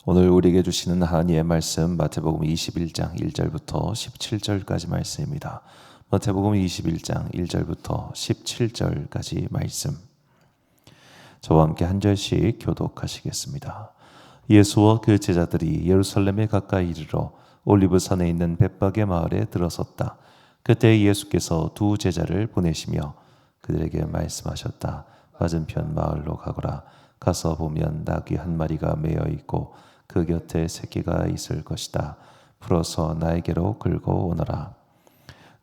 오늘 우리에게 주시는 하나님의 말씀 마태복음 21장 1절부터 17절까지 말씀입니다. 마태복음 21장 1절부터 17절까지 말씀. 저와 함께 한 절씩 교독하시겠습니다. 예수와 그 제자들이 예루살렘에 가까이 이르러 올리브산에 있는 벳박의 마을에 들어섰다. 그때 예수께서 두 제자를 보내시며 그들에게 말씀하셨다. 맞은편 마을로 가거라. 가서 보면 나귀 한 마리가 매여 있고 그 곁에 새끼가 있을 것이다. 풀어서 나에게로 끌고 오너라.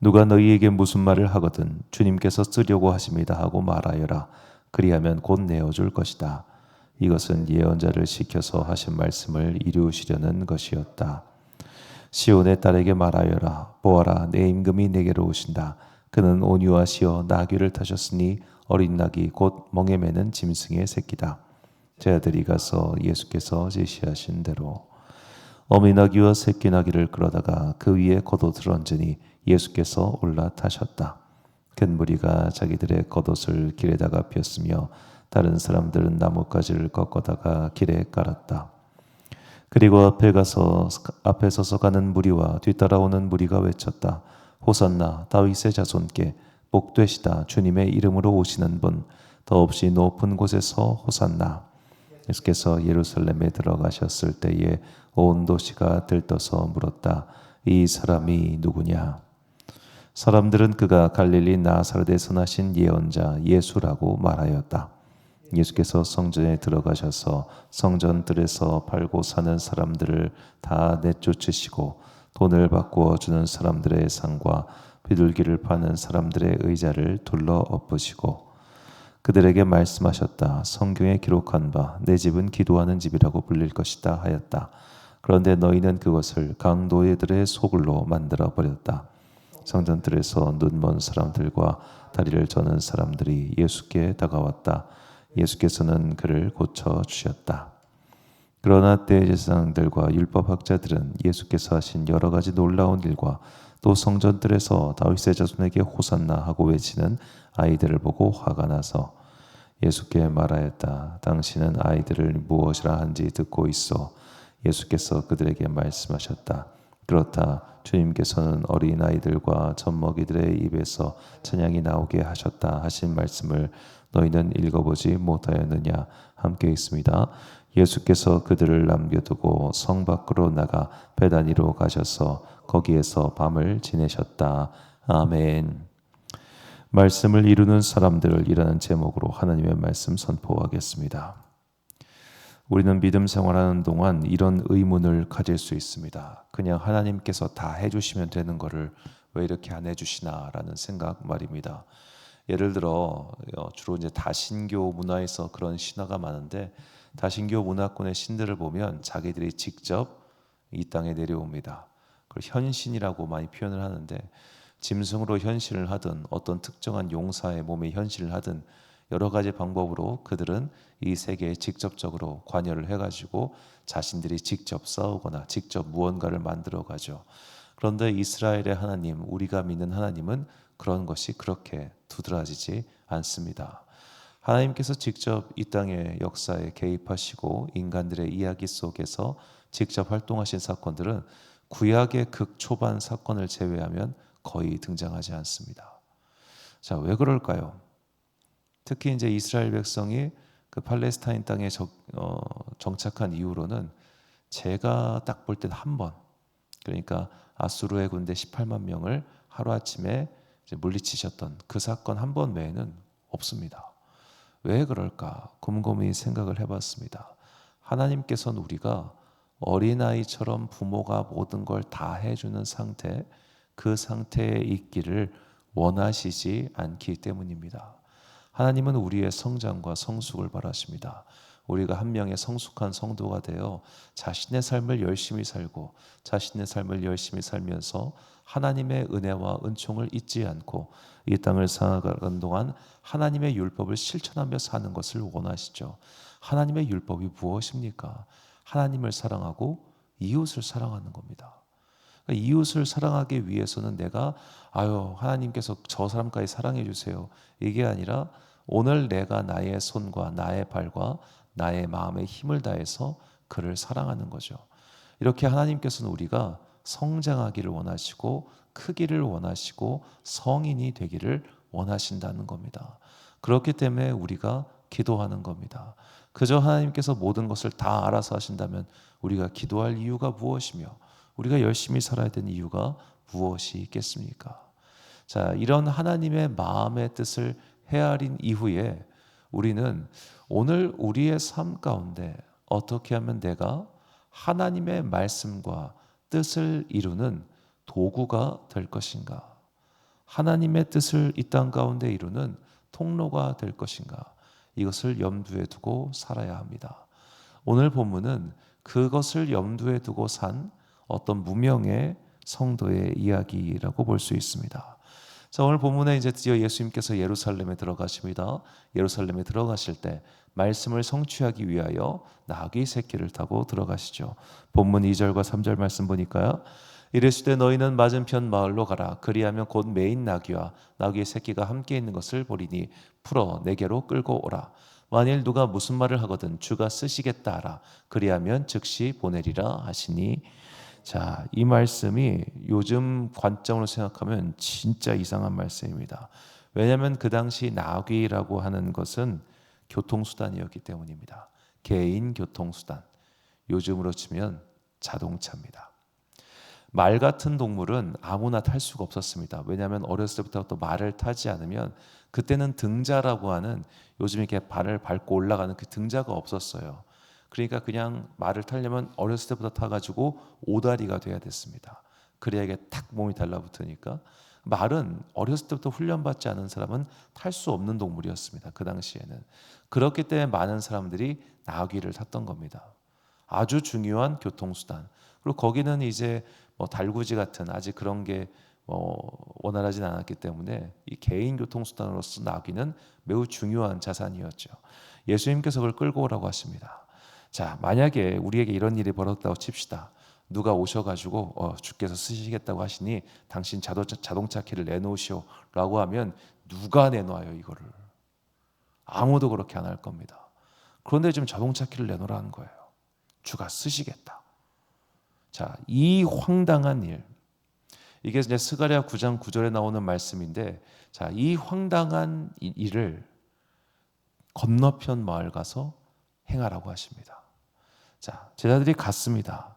누가 너희에게 무슨 말을 하거든 주님께서 쓰려고 하십니다 하고 말하여라. 그리하면 곧 내어줄 것이다. 이것은 예언자를 시켜서 하신 말씀을 이루시려는 것이었다. 시온의 딸에게 말하여라. 보아라, 내 임금이 내게로 오신다. 그는 온유하시어 나귀를 타셨으니 어린 낙이 곧 멍에 매는 짐승의 새끼다. 제자들이 가서 예수께서 제시하신 대로 어미 나귀와 새끼 나귀를 끌어다가 그 위에 겉옷을 얹으니 예수께서 올라타셨다. 큰 무리가 자기들의 겉옷을 길에다가 폈으며 다른 사람들은 나뭇가지를 꺾어다가 길에 깔았다. 그리고 앞에 서서 가는 무리와 뒤따라오는 무리가 외쳤다. 호산나 다윗의 자손께 복되시다. 주님의 이름으로 오시는 분 더없이 높은 곳에서 호산나. 예수께서 예루살렘에 들어가셨을 때에 온 도시가 들떠서 물었다. 이 사람이 누구냐? 사람들은 그가 갈릴리 나사렛에서 나신 예언자 예수라고 말하였다. 예수께서 성전에 들어가셔서 성전 뜰에서 팔고 사는 사람들을 다 내쫓으시고 돈을 바꾸어 주는 사람들의 상과 비둘기를 파는 사람들의 의자를 둘러 엎으시고 그들에게 말씀하셨다. 성경에 기록한 바 내 집은 기도하는 집이라고 불릴 것이다 하였다. 그런데 너희는 그것을 강도들의 소굴로 만들어 버렸다. 성전들에서 눈먼 사람들과 다리를 저는 사람들이 예수께 다가왔다. 예수께서는 그를 고쳐 주셨다. 그러나 대제사장들과 율법학자들은 예수께서 하신 여러 가지 놀라운 일과 또 성전들에서 다윗의 자손에게 호산나 하고 외치는 아이들을 보고 화가 나서 예수께 말하였다. 당신은 아이들을 무엇이라 한지 듣고 있어. 예수께서 그들에게 말씀하셨다. 그렇다. 주님께서는 어린아이들과 젖먹이들의 입에서 찬양이 나오게 하셨다 하신 말씀을 너희는 읽어보지 못하였느냐. 함께 있습니다. 예수께서 그들을 남겨두고 성 밖으로 나가 베다니로 가셔서 거기에서 밤을 지내셨다. 아멘. 말씀을 이루는 사람들을 이라는 제목으로 하나님의 말씀 선포하겠습니다. 우리는 믿음 생활하는 동안 이런 의문을 가질 수 있습니다. 그냥 하나님께서 다 해주시면 되는 거를 왜 이렇게 안 해주시나라는 생각 말입니다. 예를 들어 주로 이제 다신교 문화에서 그런 신화가 많은데 다신교 문화권의 신들을 보면 자기들이 직접 이 땅에 내려옵니다. 그걸 현신이라고 많이 표현을 하는데 짐승으로 현신을 하든 어떤 특정한 용사의 몸에 현신을 하든 여러 가지 방법으로 그들은 이 세계에 직접적으로 관여를 해가지고 자신들이 직접 싸우거나 직접 무언가를 만들어가죠. 그런데 이스라엘의 하나님, 우리가 믿는 하나님은 그런 것이 그렇게 두드러지지 않습니다. 하나님께서 직접 이 땅의 역사에 개입하시고 인간들의 이야기 속에서 직접 활동하신 사건들은 구약의 극초반 사건을 제외하면 거의 등장하지 않습니다. 자, 왜 그럴까요? 특히 이제 이스라엘 백성이 그 팔레스타인 땅에 정착한 이후로는 제가 딱 볼 땐 한 번, 그러니까 아수르의 군대 18만 명을 하루아침에 이제 물리치셨던 그 사건 한 번 외에는 없습니다. 왜 그럴까? 곰곰이 생각을 해봤습니다. 하나님께서는 우리가 어린아이처럼 부모가 모든 걸 다 해주는 상태, 그 상태에 있기를 원하시지 않기 때문입니다. 하나님은 우리의 성장과 성숙을 바라십니다. 우리가 한 명의 성숙한 성도가 되어 자신의 삶을 열심히 살고 자신의 삶을 열심히 살면서 하나님의 은혜와 은총을 잊지 않고 이 땅을 살아가는 동안 하나님의 율법을 실천하며 사는 것을 원하시죠. 하나님의 율법이 무엇입니까? 하나님을 사랑하고 이웃을 사랑하는 겁니다. 이웃을 사랑하기 위해서는 내가 하나님께서 저 사람까지 사랑해 주세요. 이게 아니라 오늘 내가 나의 손과 나의 발과 나의 마음에 힘을 다해서 그를 사랑하는 거죠. 이렇게 하나님께서는 우리가 성장하기를 원하시고 크기를 원하시고 성인이 되기를 원하신다는 겁니다. 그렇기 때문에 우리가 기도하는 겁니다. 그저 하나님께서 모든 것을 다 알아서 하신다면 우리가 기도할 이유가 무엇이며 우리가 열심히 살아야 되는 이유가 무엇이 있겠습니까? 자, 이런 하나님의 마음의 뜻을 헤아린 이후에 우리는 오늘 우리의 삶 가운데 어떻게 하면 내가 하나님의 말씀과 뜻을 이루는 도구가 될 것인가? 하나님의 뜻을 이 땅 가운데 이루는 통로가 될 것인가? 이것을 염두에 두고 살아야 합니다. 오늘 본문은 그것을 염두에 두고 산 어떤 무명의 성도의 이야기라고 볼 수 있습니다. 자, 오늘 본문에 이제 드디어 예수님께서 예루살렘에 들어가십니다. 예루살렘에 들어가실 때 말씀을 성취하기 위하여 나귀 새끼를 타고 들어가시죠. 본문 2절과 3절 말씀 보니까요. 이르시되 너희는 맞은편 마을로 가라. 그리하면 곧 매인 나귀와 나귀의 새끼가 함께 있는 것을 보리니 풀어 내게로 끌고 오라. 만일 누가 무슨 말을 하거든 주가 쓰시겠다 하라. 그리하면 즉시 보내리라 하시니. 자, 이 말씀이 요즘 관점으로 생각하면 진짜 이상한 말씀입니다. 왜냐하면 그 당시 나귀라고 하는 것은 교통수단이었기 때문입니다. 개인 교통수단. 요즘으로 치면 자동차입니다. 말 같은 동물은 아무나 탈 수가 없었습니다. 왜냐하면 어렸을 때부터 또 말을 타지 않으면 그때는 등자라고 하는 요즘 이렇게 발을 밟고 올라가는 그 등자가 없었어요. 그러니까 그냥 말을 타려면 어렸을 때부터 타가지고 오다리가 돼야 됐습니다. 그래야 이게 탁 몸이 달라붙으니까. 말은 어렸을 때부터 훈련받지 않은 사람은 탈 수 없는 동물이었습니다. 그 당시에는. 그렇기 때문에 많은 사람들이 나귀를 탔던 겁니다. 아주 중요한 교통수단. 그리고 거기는 이제 뭐 달구지 같은 아직 그런 게 원활하진 않았기 때문에 이 개인 교통수단으로서 나귀는 매우 중요한 자산이었죠. 예수님께서 그걸 끌고 오라고 하십니다. 자, 만약에 우리에게 이런 일이 벌어졌다고 칩시다. 누가 오셔가지고 주께서 쓰시겠다고 하시니 당신 자동차 키를 내놓으시오 라고 하면 누가 내놔요 이거를? 아무도 그렇게 안 할 겁니다. 그런데 지금 자동차 키를 내놓으라는 거예요. 주가 쓰시겠다. 자, 이 황당한 일, 이게 이제 스가랴 9장 9절에 나오는 말씀인데, 자, 이 황당한 일을 건너편 마을 가서 행하라고 하십니다. 자, 제자들이 갔습니다.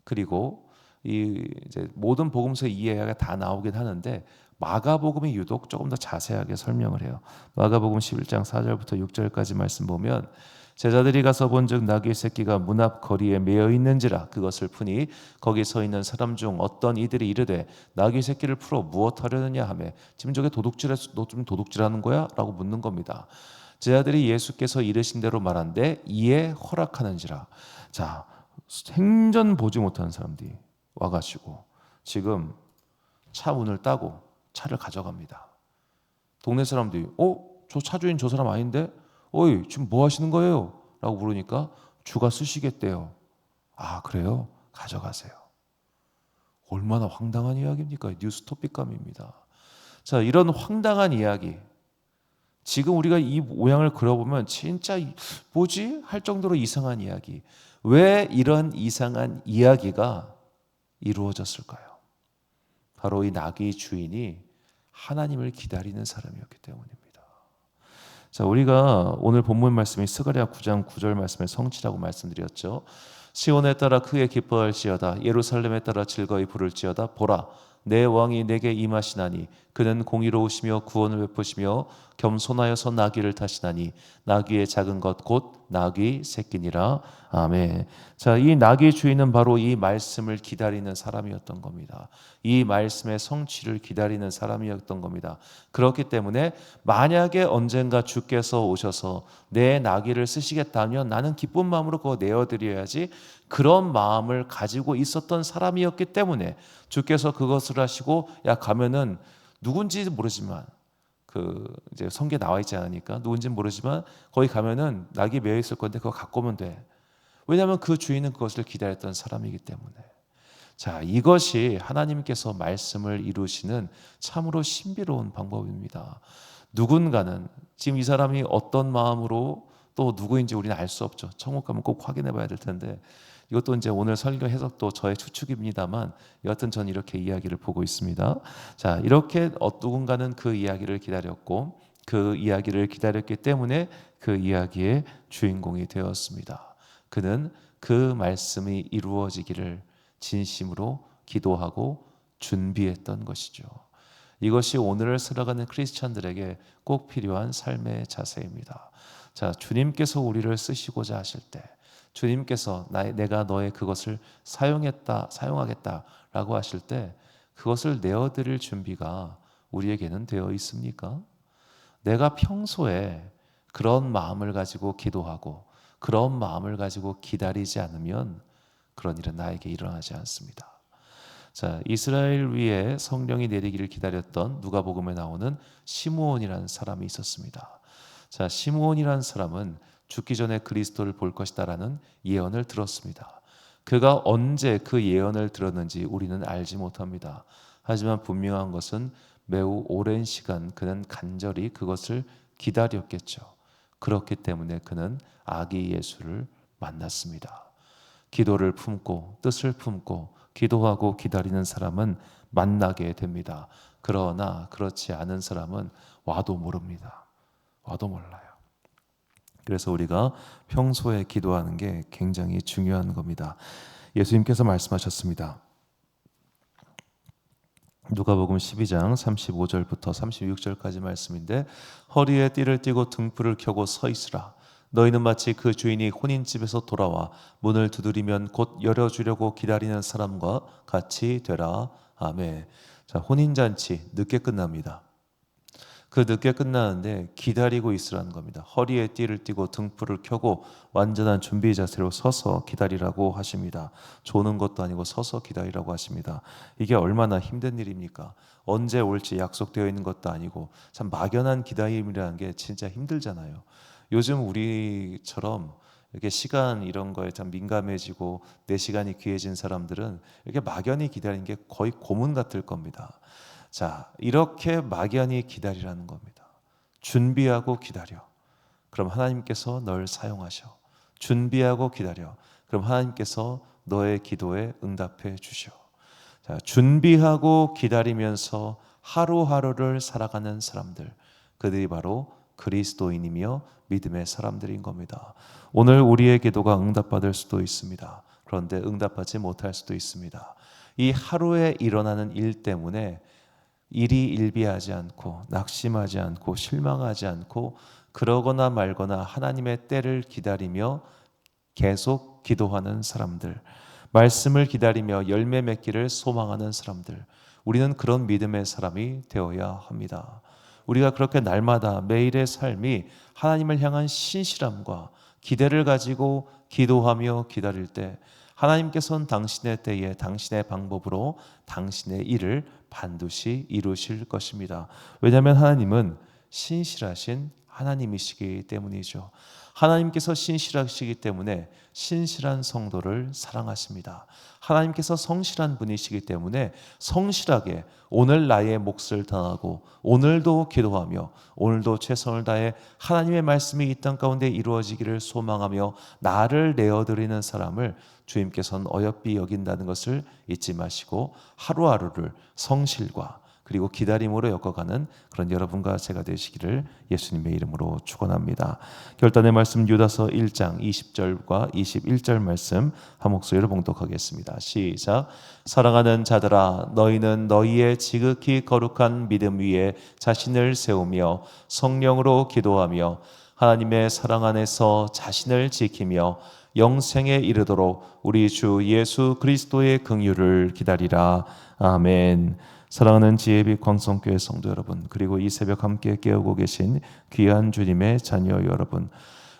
그리고 이제 모든 복음서의 이해가 다 나오긴 하는데 마가복음이 유독 조금 더 자세하게 설명을 해요. 마가복음 11장 4절부터 6절까지 말씀 보면 제자들이 가서 본즉 나귀 새끼가 문 앞 거리에 매어 있는지라 그것을 푸니 거기 서 있는 사람 중 어떤 이들이 이르되 나귀 새끼를 풀어 무엇 하려느냐 하매 지금 저게 너 좀 도둑질하는 거야? 라고 묻는 겁니다. 제자들이 예수께서 이르신 대로 말한데 이에 허락하는지라. 자, 생전 보지 못하는 사람들이 와가지고 지금 차 문을 따고 차를 가져갑니다. 동네 사람들이 저 차주인 저 사람 아닌데? 어이 지금 뭐 하시는 거예요? 라고 물으니까 주가 쓰시겠대요. 아 그래요? 가져가세요. 얼마나 황당한 이야기입니까? 뉴스 토픽감입니다. 자, 이런 황당한 이야기 지금 우리가 이 모양을 그려보면 진짜 뭐지? 할 정도로 이상한 이야기. 왜 이런 이상한 이야기가 이루어졌을까요? 바로 이 나귀 주인이 하나님을 기다리는 사람이었기 때문입니다. 자, 우리가 오늘 본문 말씀이 스가랴 9장 9절 말씀의 성취라고 말씀드렸죠. 시온에 따라 크게 기뻐할지어다 예루살렘에 따라 즐거이 부를지어다 보라 내 왕이 내게 임하시나니 그는 공의로우시며 구원을 베푸시며 겸손하여서 나귀를 타시나니 나귀의 작은 것 곧 나귀 새끼니라. 아멘. 자, 이 나귀 주인은 바로 이 말씀을 기다리는 사람이었던 겁니다. 이 말씀의 성취를 기다리는 사람이었던 겁니다. 그렇기 때문에 만약에 언젠가 주께서 오셔서 내 나귀를 쓰시겠다면 나는 기쁜 마음으로 그거 내어드려야지, 그런 마음을 가지고 있었던 사람이었기 때문에 주께서 그것을 하시고 야 가면은 누군지 모르지만 이제 성경에 나와 있지 않으니까 누군지는 모르지만 거기 가면은 낙이 매여 있을 건데 그거 갖고 오면 돼. 왜냐하면 그 주인은 그것을 기다렸던 사람이기 때문에. 자, 이것이 하나님께서 말씀을 이루시는 참으로 신비로운 방법입니다. 누군가는 지금 이 사람이 어떤 마음으로 또 누구인지 우리는 알 수 없죠. 천국 가면 꼭 확인해 봐야 될 텐데, 이것도 이제 오늘 설교 해석도 저의 추측입니다만 여하튼 전 이렇게 이야기를 보고 있습니다. 자, 이렇게 누군가는 그 이야기를 기다렸고 그 이야기를 기다렸기 때문에 그 이야기의 주인공이 되었습니다. 그는 그 말씀이 이루어지기를 진심으로 기도하고 준비했던 것이죠. 이것이 오늘을 살아가는 크리스찬들에게 꼭 필요한 삶의 자세입니다. 자, 주님께서 우리를 쓰시고자 하실 때, 주님께서 내가 너의 그것을 사용하겠다라고 하실 때, 그것을 내어드릴 준비가 우리에게는 되어 있습니까? 내가 평소에 그런 마음을 가지고 기도하고 그런 마음을 가지고 기다리지 않으면 그런 일은 나에게 일어나지 않습니다. 자, 이스라엘 위에 성령이 내리기를 기다렸던 누가복음에 나오는 시므온이라는 사람이 있었습니다. 자, 시므온이라는 사람은 죽기 전에 그리스도를 볼 것이다라는 예언을 들었습니다. 그가 언제 그 예언을 들었는지 우리는 알지 못합니다. 하지만 분명한 것은 매우 오랜 시간 그는 간절히 그것을 기다렸겠죠. 그렇기 때문에 그는 아기 예수를 만났습니다. 기도를 품고 뜻을 품고 기도하고 기다리는 사람은 만나게 됩니다. 그러나 그렇지 않은 사람은 와도 모릅니다. 와도 몰라요. 그래서 우리가 평소에 기도하는 게 굉장히 중요한 겁니다. 예수님께서 말씀하셨습니다. 누가복음 12장 35절부터 36절까지 말씀인데, 허리에 띠를 띠고 등불을 켜고 서 있으라. 너희는 마치 그 주인이 혼인집에서 돌아와 문을 두드리면 곧 열어주려고 기다리는 사람과 같이 되라. 아멘. 자, 혼인잔치 늦게 끝납니다. 그 늦게 끝나는데 기다리고 있으라는 겁니다. 허리에 띠를 띠고 등불을 켜고 완전한 준비 자세로 서서 기다리라고 하십니다. 조는 것도 아니고 서서 기다리라고 하십니다. 이게 얼마나 힘든 일입니까? 언제 올지 약속되어 있는 것도 아니고 참 막연한 기다림이라는 게 진짜 힘들잖아요. 요즘 우리처럼 이렇게 시간 이런 거에 참 민감해지고 내 시간이 귀해진 사람들은 이렇게 막연히 기다리는 게 거의 고문 같을 겁니다. 자, 이렇게 막연히 기다리라는 겁니다. 준비하고 기다려. 그럼 하나님께서 널 사용하셔. 준비하고 기다려. 그럼 하나님께서 너의 기도에 응답해 주셔. 자, 준비하고 기다리면서 하루하루를 살아가는 사람들, 그들이 바로 그리스도인이며 믿음의 사람들인 겁니다. 오늘 우리의 기도가 응답받을 수도 있습니다. 그런데 응답받지 못할 수도 있습니다. 이 하루에 일어나는 일 때문에 일이 일비하지 않고 낙심하지 않고 실망하지 않고 그러거나 말거나 하나님의 때를 기다리며 계속 기도하는 사람들, 말씀을 기다리며 열매 맺기를 소망하는 사람들, 우리는 그런 믿음의 사람이 되어야 합니다. 우리가 그렇게 날마다 매일의 삶이 하나님을 향한 신실함과 기대를 가지고 기도하며 기다릴 때 하나님께서는 당신의 때에 당신의 방법으로 당신의 일을 반드시 이루실 것입니다. 왜냐하면 하나님은 신실하신 하나님이시기 때문이죠. 하나님께서 신실하시기 때문에 신실한 성도를 사랑하십니다. 하나님께서 성실한 분이시기 때문에 성실하게 오늘 나의 몫을 다하고 오늘도 기도하며 오늘도 최선을 다해 하나님의 말씀이 이 땅 가운데 이루어지기를 소망하며 나를 내어드리는 사람을 주님께서는 어여삐 여긴다는 것을 잊지 마시고 하루하루를 성실과 그리고 기다림으로 엮어가는 그런 여러분과 제가 되시기를 예수님의 이름으로 축원합니다. 결단의 말씀 유다서 1장 20절과 21절 말씀 한 목소리로 봉독하겠습니다. 시작. 사랑하는 자들아, 너희는 너희의 지극히 거룩한 믿음 위에 자신을 세우며 성령으로 기도하며 하나님의 사랑 안에서 자신을 지키며 영생에 이르도록 우리 주 예수 그리스도의 긍휼을 기다리라. 아멘. 사랑하는 지혜빛 광성교회 성도 여러분, 그리고 이 새벽 함께 깨우고 계신 귀한 주님의 자녀 여러분,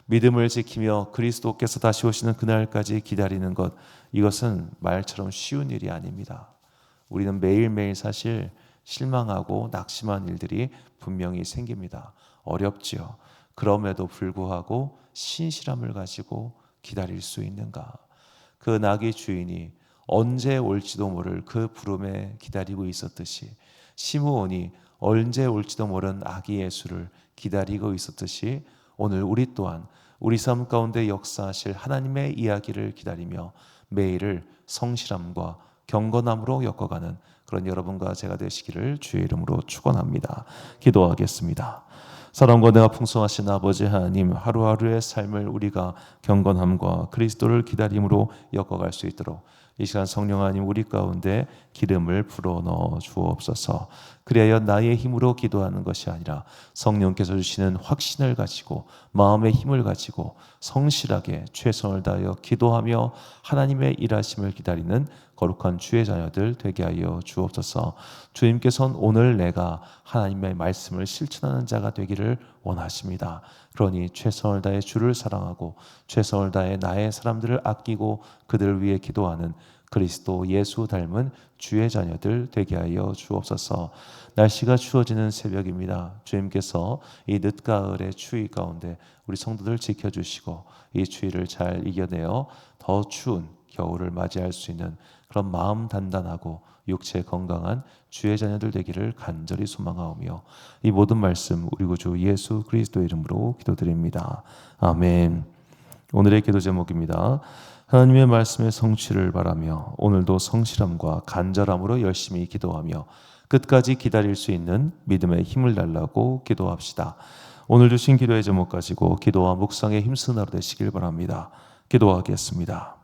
믿음을 지키며 그리스도께서 다시 오시는 그날까지 기다리는 것, 이것은 말처럼 쉬운 일이 아닙니다. 우리는 매일매일 사실 실망하고 낙심한 일들이 분명히 생깁니다. 어렵지요. 그럼에도 불구하고 신실함을 가지고 기다릴 수 있는가? 그 낙의 주인이 언제 올지도 모를 그 부름에 기다리고 있었듯이, 시므온이 언제 올지도 모르는 아기 예수를 기다리고 있었듯이, 오늘 우리 또한 우리 삶 가운데 역사하실 하나님의 이야기를 기다리며 매일을 성실함과 경건함으로 엮어가는 그런 여러분과 제가 되시기를 주의 이름으로 축원합니다. 기도하겠습니다. 사랑과 은혜가 풍성하신 아버지 하나님, 하루하루의 삶을 우리가 경건함과 그리스도를 기다림으로 엮어갈 수 있도록 이 시간 성령 하나님 우리 가운데 기름을 불어넣어 주옵소서. 그리하여 나의 힘으로 기도하는 것이 아니라 성령께서 주시는 확신을 가지고 마음의 힘을 가지고 성실하게 최선을 다하여 기도하며 하나님의 일하심을 기다리는 거룩한 주의 자녀들 되게 하여 주옵소서. 주님께서는 오늘 내가 하나님의 말씀을 실천하는 자가 되기를 원하십니다. 그러니 최선을 다해 주를 사랑하고 최선을 다해 나의 사람들을 아끼고 그들을 위해 기도하는 그리스도 예수 닮은 주의 자녀들 되게 하여 주옵소서. 날씨가 추워지는 새벽입니다. 주님께서 이 늦가을의 추위 가운데 우리 성도들 지켜주시고 이 추위를 잘 이겨내어 더 추운 겨울을 맞이할 수 있는 그런 마음 단단하고 육체 건강한 주의 자녀들 되기를 간절히 소망하오며 이 모든 말씀 우리 구주 예수 그리스도 이름으로 기도드립니다. 아멘. 오늘의 기도 제목입니다. 하나님의 말씀의 성취를 바라며 오늘도 성실함과 간절함으로 열심히 기도하며 끝까지 기다릴 수 있는 믿음의 힘을 달라고 기도합시다. 오늘 주신 기도의 제목 가지고 기도와 묵상에 힘쓰는 하루 되시길 바랍니다. 기도하겠습니다.